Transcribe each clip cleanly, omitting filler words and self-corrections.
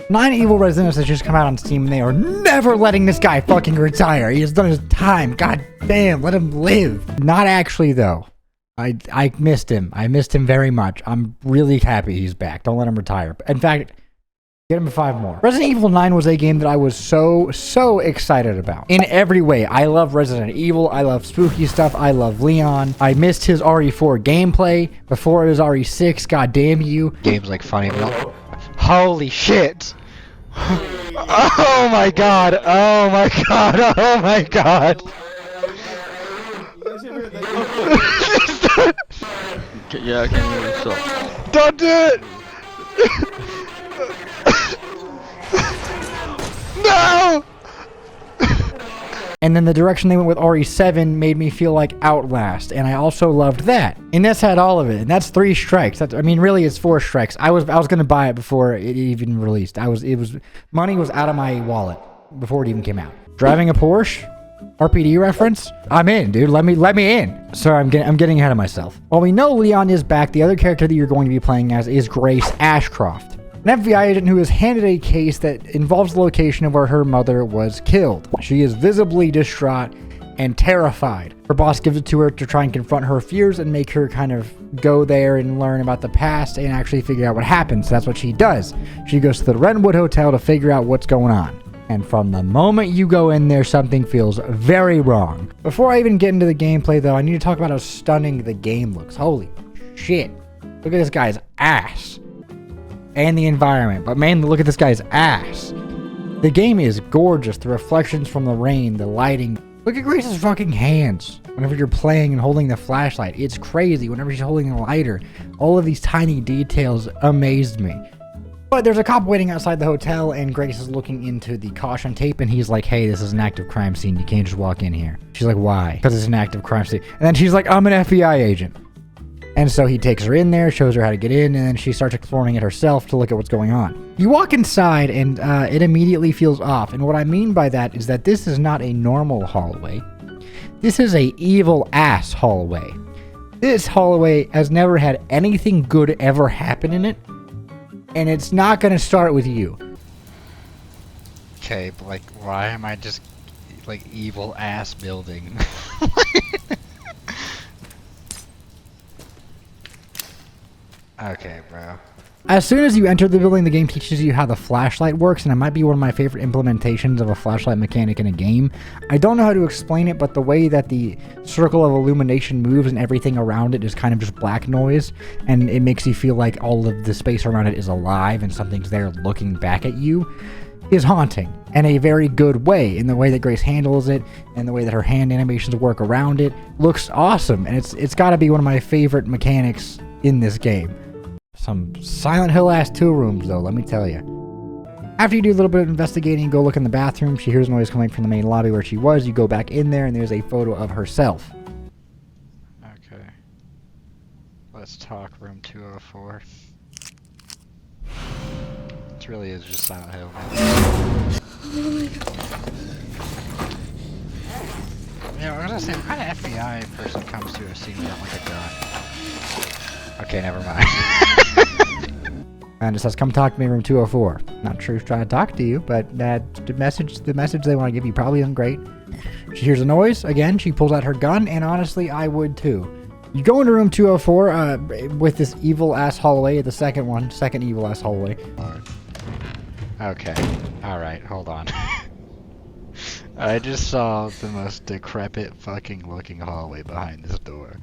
9 Evil Residents has just come out on Steam, and they are never letting this guy fucking retire. He has done his time. God damn, let him live. Not actually, though. I missed him. I missed him very much. I'm really happy he's back. Don't let him retire. In fact, get him 5 more. Resident Evil 9 was a game that I was so excited about. In every way. I love Resident Evil. I love spooky stuff. I love Leon. I missed his RE4 gameplay before it was RE6. God damn you. Game's like funny. Holy shit. Oh my god. Oh my god. Oh my god. Yeah, I can't hear you, so. Don't do it! No! And then the direction they went with RE7 made me feel like Outlast, and I also loved that. And this had all of it, and that's 3 strikes. I mean, really, it's 4 strikes. I was gonna buy it before it even released. Money was out of my wallet before it even came out. Driving a Porsche? RPD reference? I'm in, dude. Let me in. Sorry, I'm getting ahead of myself. While we know Leon is back, the other character that you're going to be playing as is Grace Ashcroft, an FBI agent who is handed a case that involves the location of where her mother was killed. She is visibly distraught and terrified. Her boss gives it to her to try and confront her fears and make her kind of go there and learn about the past and actually figure out what happened. So that's what she does. She goes to the Redwood Hotel to figure out what's going on. And from the moment you go in there, something feels very wrong. Before I even get into the gameplay, though, I need to talk about how stunning the game looks. Holy shit. Look at this guy's ass. And the environment. But man, look at this guy's ass. The game is gorgeous. The reflections from the rain, the lighting. Look at Grace's fucking hands. Whenever you're playing and holding the flashlight, it's crazy. Whenever she's holding the lighter, all of these tiny details amazed me. But there's a cop waiting outside the hotel, and Grace is looking into the caution tape, and he's like, hey, this is an active crime scene. You can't just walk in here. She's like, why? Because it's an active crime scene. And then she's like, I'm an FBI agent. And so he takes her in there, shows her how to get in, and then she starts exploring it herself to look at what's going on. You walk inside, and it immediately feels off. And what I mean by that is that this is not a normal hallway. This is a evil-ass hallway. This hallway has never had anything good ever happen in it. And it's not gonna start with you. Okay, but like, why am I just like evil ass building? Okay, bro. As soon as you enter the building, the game teaches you how the flashlight works, and it might be one of my favorite implementations of a flashlight mechanic in a game. I don't know how to explain it, but the way that the circle of illumination moves and everything around it is kind of just black noise, and it makes you feel like all of the space around it is alive and something's there looking back at you, is haunting in a very good way. In the way that Grace handles it and the way that her hand animations work around it looks awesome, and it's got to be one of my favorite mechanics in this game. Some Silent Hill ass 2 rooms though, let me tell you. After you do a little bit of investigating and go look in the bathroom, she hears noise coming from the main lobby where she was. You go back in there and there's a photo of herself. Okay. Let's talk room 204. It really is just Silent Hill. Yeah, I was gonna say, what kind of FBI person comes to a scene without like a gun? Okay, never mind. And it says, come talk to me, room 204. Not sure who's trying to talk to you, but the message they want to give you probably isn't great. She hears a noise. Again, she pulls out her gun, and honestly, I would too. You go into room 204 with this evil-ass hallway, the second evil-ass hallway. Okay, alright, hold on. I just saw the most decrepit fucking looking hallway behind this door.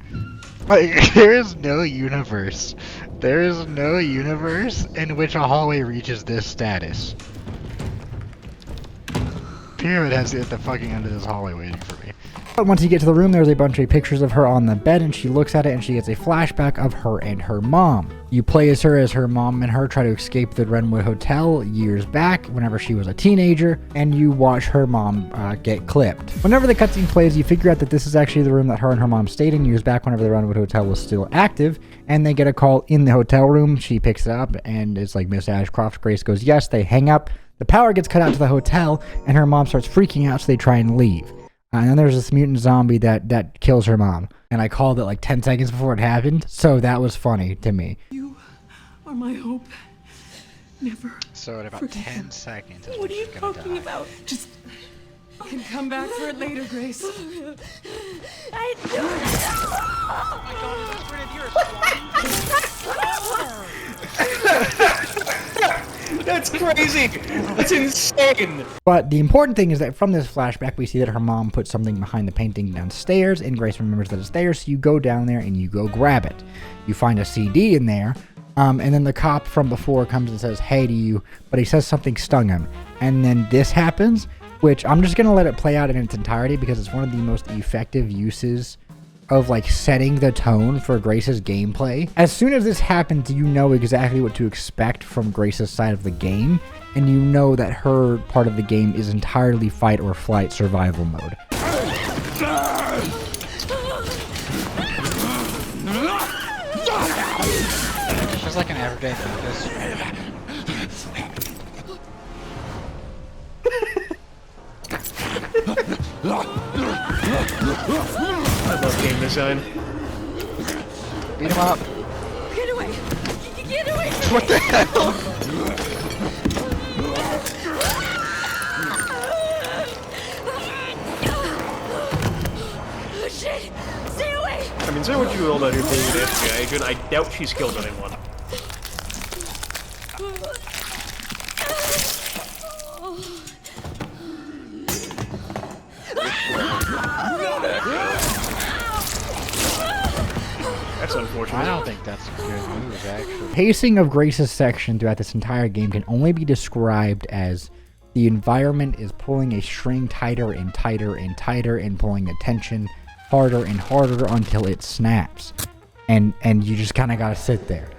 Like, there is no universe in which a hallway reaches this status. Pyramid has it at the fucking end of this hallway waiting for me. But once you get to the room, there's a bunch of pictures of her on the bed, and she looks at it and she gets a flashback of her and her mom. You play as her mom and her try to escape the Redwood Hotel years back whenever she was a teenager, and you watch her mom get clipped. Whenever the cutscene plays, you figure out that this is actually the room that her and her mom stayed in years back whenever the Redwood Hotel was still active, and they get a call in the hotel room. She picks it up, and it's like, Miss Ashcroft. Grace goes, yes. They hang up. The power gets cut out to the hotel, and her mom starts freaking out, so they try and leave. And then there's this mutant zombie that kills her mom. And I called it like 10 seconds before it happened, so that was funny to me. You are my hope never. So in about forget 10 him. seconds is What when are you she's gonna talking die. about? Just. You can come back for it later, Grace. I do That's crazy! That's insane! But the important thing is that from this flashback, we see that her mom put something behind the painting downstairs, and Grace remembers that it's there, so you go down there and you go grab it. You find a CD in there, and then the cop from before comes and says, hey to you, but he says something stung him. And then this happens, which I'm just going to let it play out in its entirety because it's one of the most effective uses of like setting the tone for Grace's gameplay. As soon as this happens, you know exactly what to expect from Grace's side of the game, and you know that her part of the game is entirely fight or flight survival mode. It's just like an everyday focus. I love game design. Beat him up. Get away! Get away! What the hell? Oh shit! Stay away! I mean, say what you will about her being an FBI agent, I doubt she's killed anyone. That's unfortunate. I don't think that's a good move, actually. Pacing of Grace's section throughout this entire game can only be described as the environment is pulling a string tighter and tighter and tighter and pulling the tension harder and harder until it snaps. And you just kind of got to sit there.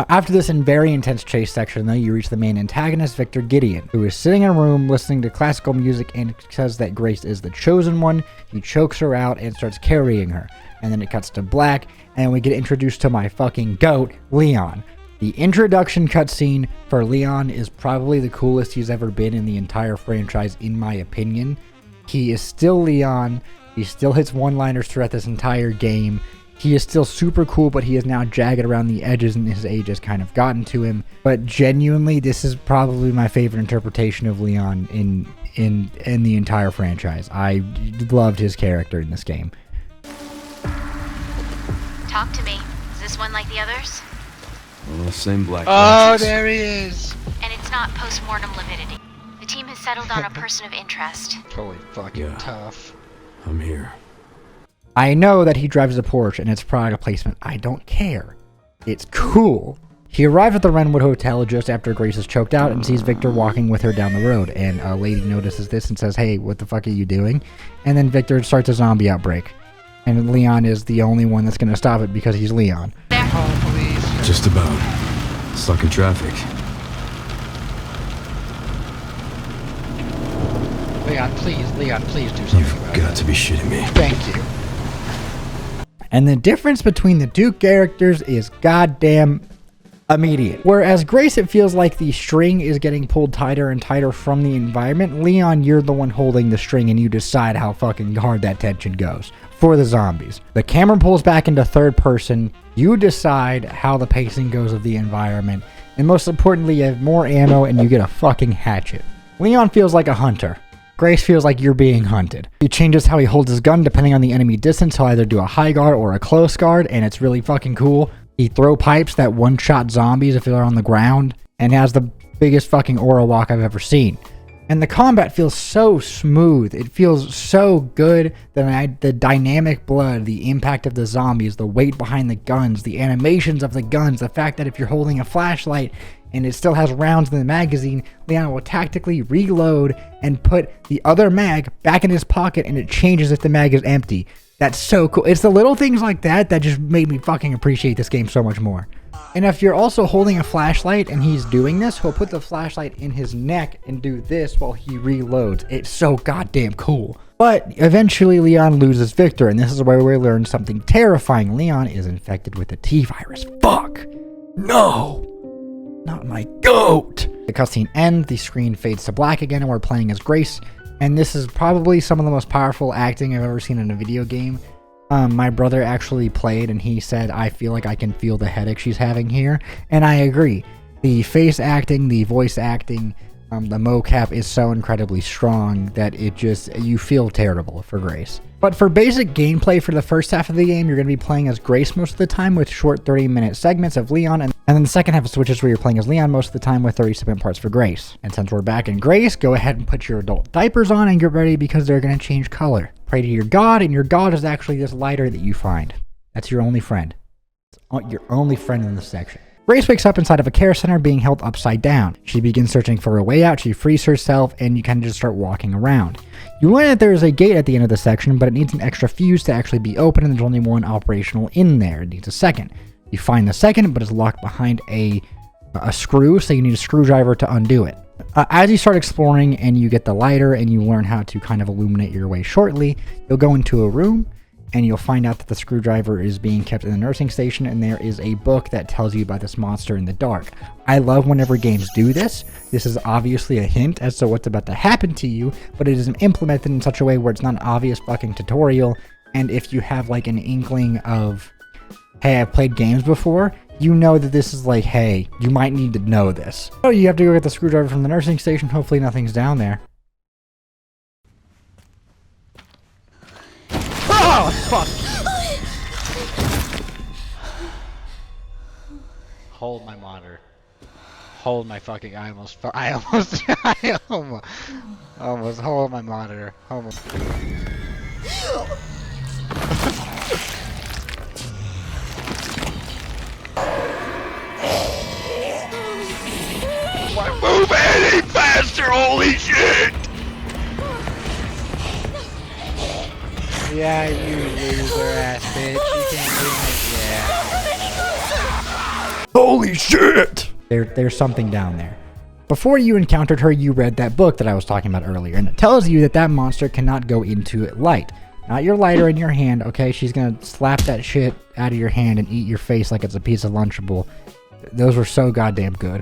After this very intense chase section, though, you reach the main antagonist, Victor Gideon, who is sitting in a room listening to classical music and says that Grace is the chosen one. He chokes her out and starts carrying her. And then it cuts to black, and we get introduced to my fucking goat, Leon. The introduction cutscene for Leon is probably the coolest he's ever been in the entire franchise, in my opinion. He is still Leon. He still hits one-liners throughout this entire game. He is still super cool, but he is now jagged around the edges, and his age has kind of gotten to him. But genuinely, this is probably my favorite interpretation of Leon in the entire franchise. I loved his character in this game. Talk to me. Is this one like the others? Well, same black. Oh, patches. there he is. And it's not post-mortem lividity. The team has settled on a person of interest. Totally fucking Yeah. tough. I'm here. I know that he drives a Porsche and it's product placement. I don't care. It's cool. He arrived at the Renwood Hotel just after Grace is choked out and sees Victor walking with her down the road. And a lady notices this and says, hey, what the fuck are you doing? And then Victor starts a zombie outbreak. And Leon is the only one that's going to stop it because he's Leon. Oh, please. Just about. Stuck in traffic. Leon, please do something You've about got it. to be shitting me. Thank you. And the difference between the two characters is goddamn immediate. Whereas Grace, it feels like the string is getting pulled tighter and tighter from the environment. Leon, you're the one holding the string and you decide how fucking hard that tension goes for the zombies. The camera pulls back into third person. You decide how the pacing goes of the environment. And most importantly, you have more ammo and you get a fucking hatchet. Leon feels like a hunter. Grace feels like you're being hunted. He changes how he holds his gun depending on the enemy distance. He'll either do a high guard or a close guard, and it's really fucking cool. He throw pipes that one-shot zombies if they're on the ground, and has the biggest fucking aura walk I've ever seen. And the combat feels so smooth. It feels so good. The dynamic blood, the impact of the zombies, the weight behind the guns, the animations of the guns, the fact that if you're holding a flashlight and it still has rounds in the magazine, Leon will tactically reload and put the other mag back in his pocket and it changes if the mag is empty. That's so cool. It's the little things like that that just made me fucking appreciate this game so much more. And if you're also holding a flashlight and he's doing this, he'll put the flashlight in his neck and do this while he reloads. It's so goddamn cool. But eventually Leon loses Victor, and this is where we learn something terrifying. Leon is infected with the T-virus. Fuck! No! Not my goat! The cutscene ends, the screen fades to black again, and we're playing as Grace. And this is probably some of the most powerful acting I've ever seen in a video game. My brother actually played and he said, I feel like I can feel the headache she's having here. And I agree. The face acting, the voice acting, the mocap is so incredibly strong that you feel terrible for Grace. But for basic gameplay for the first half of the game, you're going to be playing as Grace most of the time with short 30-minute segments of Leon, and then the second half of switches where you're playing as Leon most of the time with 30-second parts for Grace. And since we're back in Grace, go ahead and put your adult diapers on and get ready because they're going to change color. Pray to your god, and your god is actually this lighter that you find. That's your only friend. It's your only friend in this section. Grace wakes up inside of a care center being held upside down. She begins searching for a way out, she frees herself, and you kind of just start walking around. You learn that there is a gate at the end of the section, but it needs an extra fuse to actually be open, and there's only one operational in there. It needs a second. You find the second, but it's locked behind a screw, so you need a screwdriver to undo it. As you start exploring and you get the lighter and you learn how to kind of illuminate your way shortly, you'll go into a room, and you'll find out that the screwdriver is being kept in the nursing station, and there is a book that tells you about this monster in the dark. I love whenever games do this. This is obviously a hint as to what's about to happen to you, but it is implemented in such a way where it's not an obvious fucking tutorial, and if you have like an inkling of, hey, I've played games before, you know that this is like, hey, you might need to know this. So you have to go get the screwdriver from the nursing station. Hopefully nothing's down there. Oh, fuck. Hold my monitor. Hold my fucking, I almost hold my monitor. Almost. Why move any faster? Holy shit! Yeah, you loser ass bitch. You can't do it. Yeah. Holy shit! There's something down there. Before you encountered her, you read that book that I was talking about earlier, and it tells you that that monster cannot go into light. Not your lighter in your hand, okay? She's gonna slap that shit out of your hand and eat your face like it's a piece of Lunchable. Those were so goddamn good.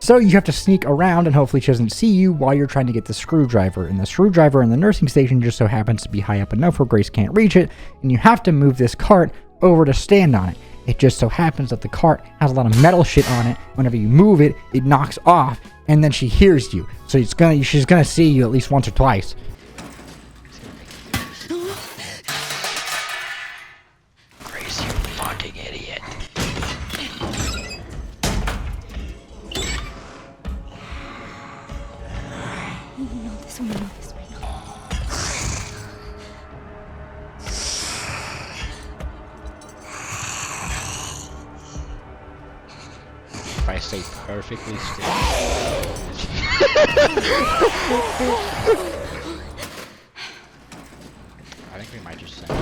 So you have to sneak around and hopefully she doesn't see you while you're trying to get the screwdriver. And the screwdriver in the nursing station just so happens to be high up enough where Grace can't reach it, and you have to move this cart over to stand on it. It just so happens that the cart has a lot of metal shit on it. Whenever you move it, it knocks off, and then she hears you. So she's gonna see you at least once or twice. Grace, you fucking idiot. We know this. If I stay perfectly still. I think we might just send it.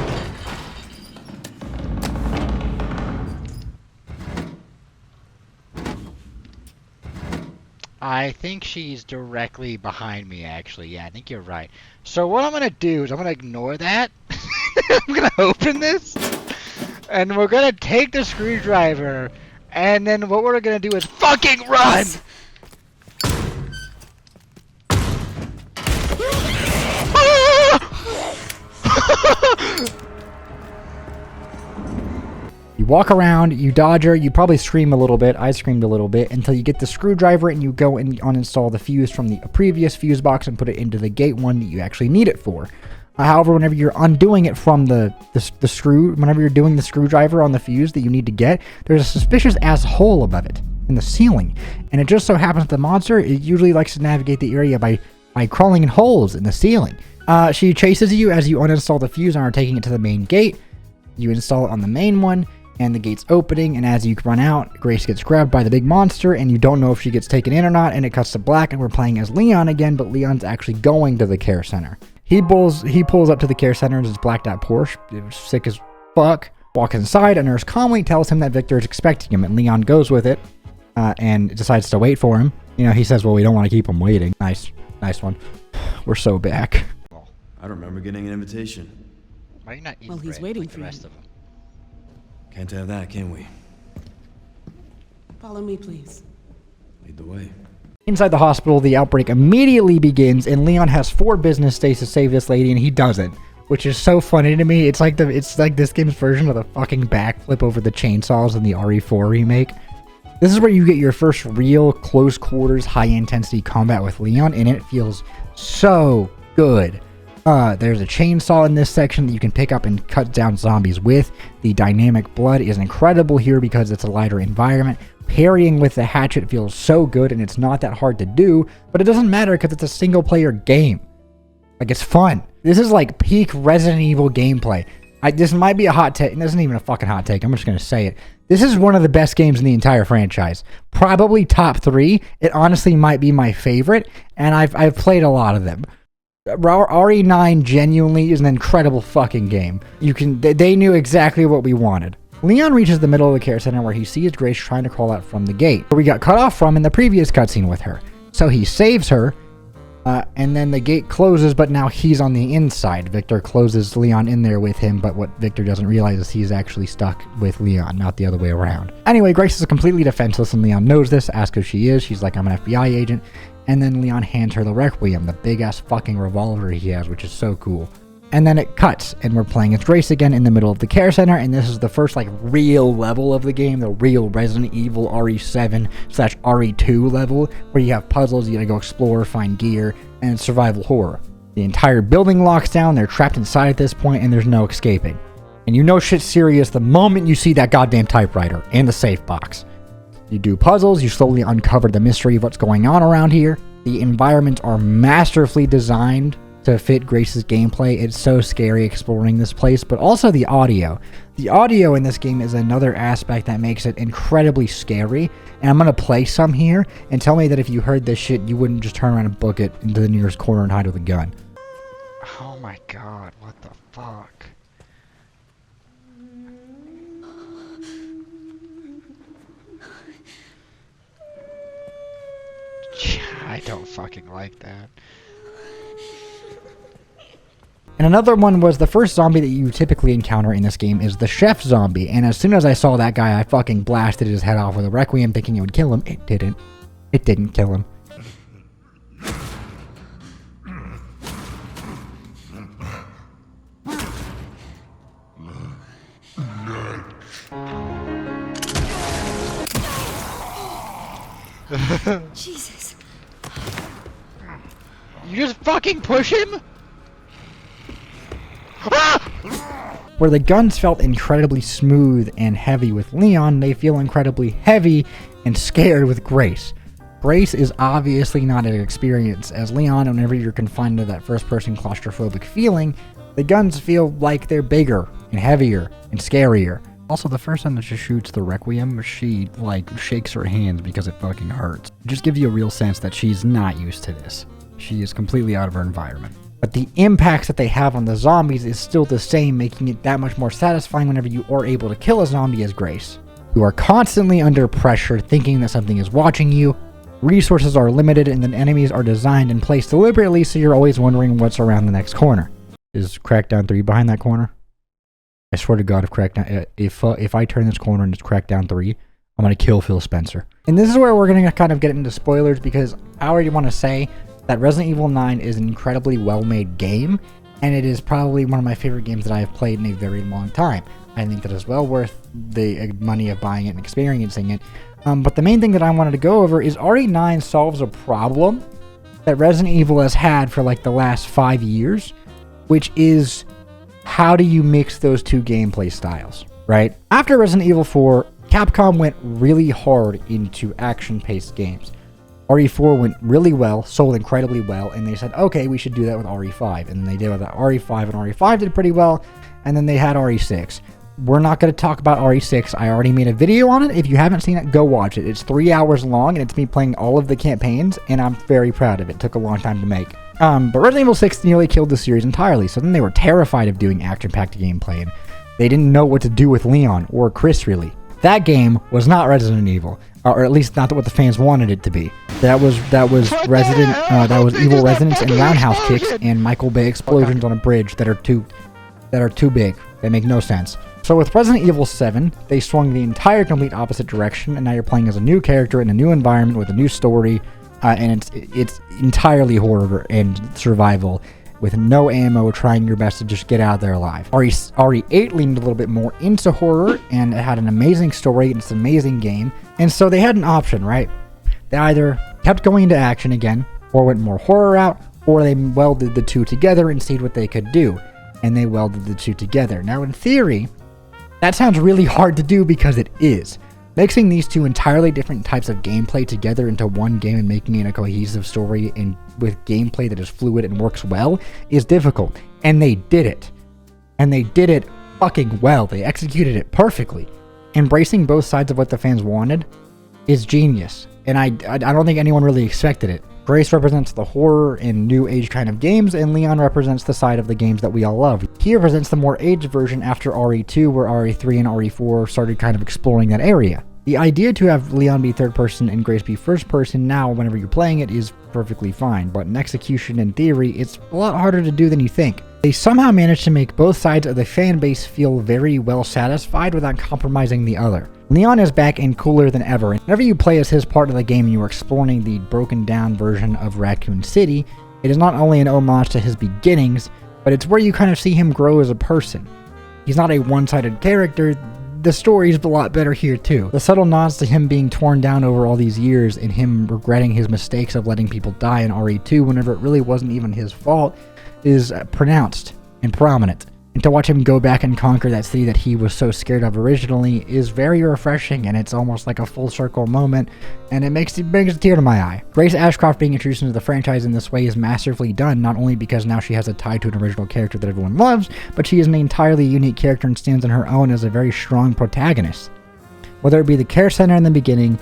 I think she's directly behind me, actually. Yeah, I think you're right. So what I'm gonna do is I'm gonna ignore that. I'm gonna open this, and we're gonna take the screwdriver, and then what we're gonna do is fucking run! You walk around, you dodge her, you probably scream a little bit, I screamed a little bit, until you get the screwdriver and you go and uninstall the fuse from the previous fuse box and put it into the gate one that you actually need it for. However, whenever you're undoing it from the screw, whenever you're doing the screwdriver on the fuse that you need to get, there's a suspicious ass hole above it in the ceiling. And it just so happens that the monster, it usually likes to navigate the area by crawling in holes in the ceiling. She chases you as you uninstall the fuse and are taking it to the main gate. You install it on the main one, and the gate's opening, and as you run out, Grace gets grabbed by the big monster, and you don't know if she gets taken in or not, and it cuts to black, and we're playing as Leon again, but Leon's actually going to the care center. He pulls up to the care center in his blacked out Porsche. It was sick as fuck. Walks inside, a nurse calmly tells him that Victor is expecting him, and Leon goes with it, and decides to wait for him. You know, he says, well, we don't want to keep him waiting. Nice one. We're so back. I don't remember getting an invitation. Why are you not eating Well, he's bread waiting like for the you. rest of them? Can't have that, can we? Follow me, please. Lead the way. Inside the hospital, the outbreak immediately begins, and Leon has 4 business days to save this lady, and he doesn't, which is so funny to me. It's like this game's version of the fucking backflip over the chainsaws in the RE4 remake. This is where you get your first real close quarters, high intensity combat with Leon, and it feels so good. There's a chainsaw in this section that you can pick up and cut down zombies with. The dynamic blood is incredible here because it's a lighter environment. Parrying with the hatchet feels so good, and it's not that hard to do, but it doesn't matter because it's a single player game. Like, it's fun. This is like peak Resident Evil gameplay. This might be a hot take. This isn't even a fucking hot take. I'm just going to say it. This is one of the best games in the entire franchise. Probably top 3. It honestly might be my favorite, and I've played a lot of them. RE9 genuinely is an incredible fucking game. They knew exactly what we wanted. Leon reaches the middle of the care center where he sees Grace trying to crawl out from the gate, where we got cut off from in the previous cutscene with her. So he saves her, and then the gate closes, but now he's on the inside. Victor closes Leon in there with him, but what Victor doesn't realize is he's actually stuck with Leon, not the other way around. Anyway, Grace is completely defenseless, and Leon knows this, asks who she is. She's like, I'm an FBI agent. And then Leon hands her the Requiem, the big-ass fucking revolver he has, which is so cool. And then it cuts, and we're playing as Grace again in the middle of the care center, and this is the first, like, real level of the game, the real Resident Evil RE7/RE2 level, where you have puzzles, you gotta go explore, find gear, and it's survival horror. The entire building locks down, they're trapped inside at this point, and there's no escaping. And you know shit's serious the moment you see that goddamn typewriter and the safe box. You do puzzles, you slowly uncover the mystery of what's going on around here. The environments are masterfully designed to fit Grace's gameplay. It's so scary exploring this place, but also the audio. The audio in this game is another aspect that makes it incredibly scary, and I'm going to play some here, and tell me that if you heard this shit, you wouldn't just turn around and book it into the nearest corner and hide with a gun. Oh my god, what the fuck? I don't fucking like that. And another one was the first zombie that you typically encounter in this game is the chef zombie. And as soon as I saw that guy, I fucking blasted his head off with a Requiem thinking it would kill him. It didn't. It didn't kill him. Jesus. You just fucking push him? Where the guns felt incredibly smooth and heavy with Leon, they feel incredibly heavy and scared with Grace. Grace is obviously not an experience as Leon. Whenever you're confined to that first-person claustrophobic feeling, the guns feel like they're bigger and heavier and scarier. Also, the first time that she shoots the Requiem, she, like, shakes her hands because it fucking hurts. It just gives you a real sense that she's not used to this. She is completely out of her environment. But the impacts that they have on the zombies is still the same, making it that much more satisfying whenever you are able to kill a zombie as Grace. You are constantly under pressure, thinking that something is watching you. Resources are limited, and the enemies are designed and placed deliberately, so you're always wondering what's around the next corner. Is Crackdown 3 behind that corner? I swear to God, if I turn this corner and it's Crackdown 3, I'm going to kill Phil Spencer. And this is where we're going to kind of get into spoilers, because I already want to say that Resident Evil 9 is an incredibly well-made game, and it is probably one of my favorite games that I have played in a very long time. I think that is well worth the money of buying it and experiencing it. But the main thing that I wanted to go over is RE9 solves a problem that Resident Evil has had for like the last 5 years, which is how do you mix those two gameplay styles, right? After Resident Evil 4, Capcom went really hard into action-paced games. RE4 went really well, sold incredibly well, and they said, okay, we should do that with RE5. And they did with that RE5, and RE5 did pretty well, and then they had RE6. We're not going to talk about RE6. I already made a video on it. If you haven't seen it, go watch it. It's 3 hours long, and it's me playing all of the campaigns, and I'm very proud of it. It took a long time to make. But Resident Evil 6 nearly killed the series entirely, so then they were terrified of doing action-packed gameplay, and they didn't know what to do with Leon, or Chris, really. That game was not Resident Evil, or at least not what the fans wanted it to be. That was Evil Residence and roundhouse kicks and Michael Bay explosions on a bridge that are too big. They make no sense. So with Resident Evil 7, they swung the entire complete opposite direction, and now you're playing as a new character in a new environment with a new story, and it's entirely horror and survival. with no ammo, trying your best to just get out of there alive. RE8 leaned a little bit more into horror, and it had an amazing story, and it's an amazing game. And so they had an option, right? They either kept going into action again, or went more horror out, or they welded the two together and see what they could do. And they welded the two together. Now, in theory, that sounds really hard to do because it is. Mixing these two entirely different types of gameplay together into one game and making it a cohesive story and with gameplay that is fluid and works well is difficult. And they did it. And they did it fucking well. They executed it perfectly. Embracing both sides of what the fans wanted is genius. And I don't think anyone really expected it. Grace represents the horror and new age kind of games, and Leon represents the side of the games that we all love. He represents the more aged version after RE2, where RE3 and RE4 started kind of exploring that area. The idea to have Leon be third person and Grace be first person now whenever you're playing it is perfectly fine, but in execution and theory, it's a lot harder to do than you think. They somehow managed to make both sides of the fan base feel very well satisfied without compromising the other. Leon is back and cooler than ever, and whenever you play as his part of the game and you are exploring the broken down version of Raccoon City, it is not only an homage to his beginnings, but it's where you kind of see him grow as a person. He's not a one-sided character. The story's a lot better here too. The subtle nods to him being torn down over all these years and him regretting his mistakes of letting people die in RE2 whenever it really wasn't even his fault is pronounced and prominent. And to watch him go back and conquer that city that he was so scared of originally is very refreshing, and it's almost like a full circle moment, and it brings a tear to my eye. Grace Ashcroft being introduced into the franchise in this way is masterfully done, not only because now she has a tie to an original character that everyone loves, but she is an entirely unique character and stands on her own as a very strong protagonist. Whether it be the care center in the beginning,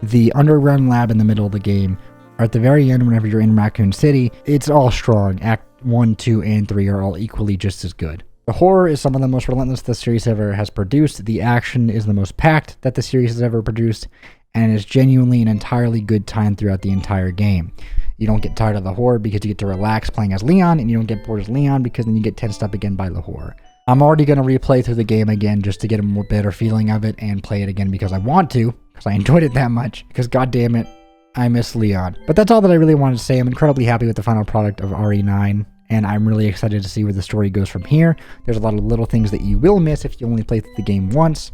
the underground lab in the middle of the game, or at the very end whenever you're in Raccoon City, it's all strong. Act 1, 2, and 3 are all equally just as good. The horror is some of the most relentless the series ever has produced. The action is the most packed that the series has ever produced, and is genuinely an entirely good time throughout the entire game. You don't get tired of the horror because you get to relax playing as Leon, and you don't get bored as Leon because then you get tensed up again by the horror. I'm already going to replay through the game again just to get a more better feeling of it and play it again because I want to, because I enjoyed it that much, because goddamn it, I miss Leon. But that's all that I really wanted to say. I'm incredibly happy with the final product of RE9. And I'm really excited to see where the story goes from here. There's a lot of little things that you will miss if you only play through the game once.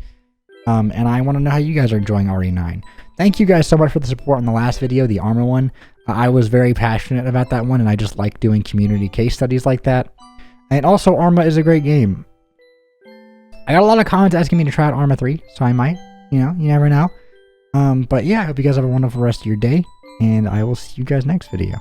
And I want to know how you guys are enjoying RE9. Thank you guys so much for the support on the last video, the Armor one. I was very passionate about that one, and I just like doing community case studies like that. And also, Arma is a great game. I got a lot of comments asking me to try out Arma 3, so I might. You know, you never know. But yeah, I hope you guys have a wonderful rest of your day, and I will see you guys next video.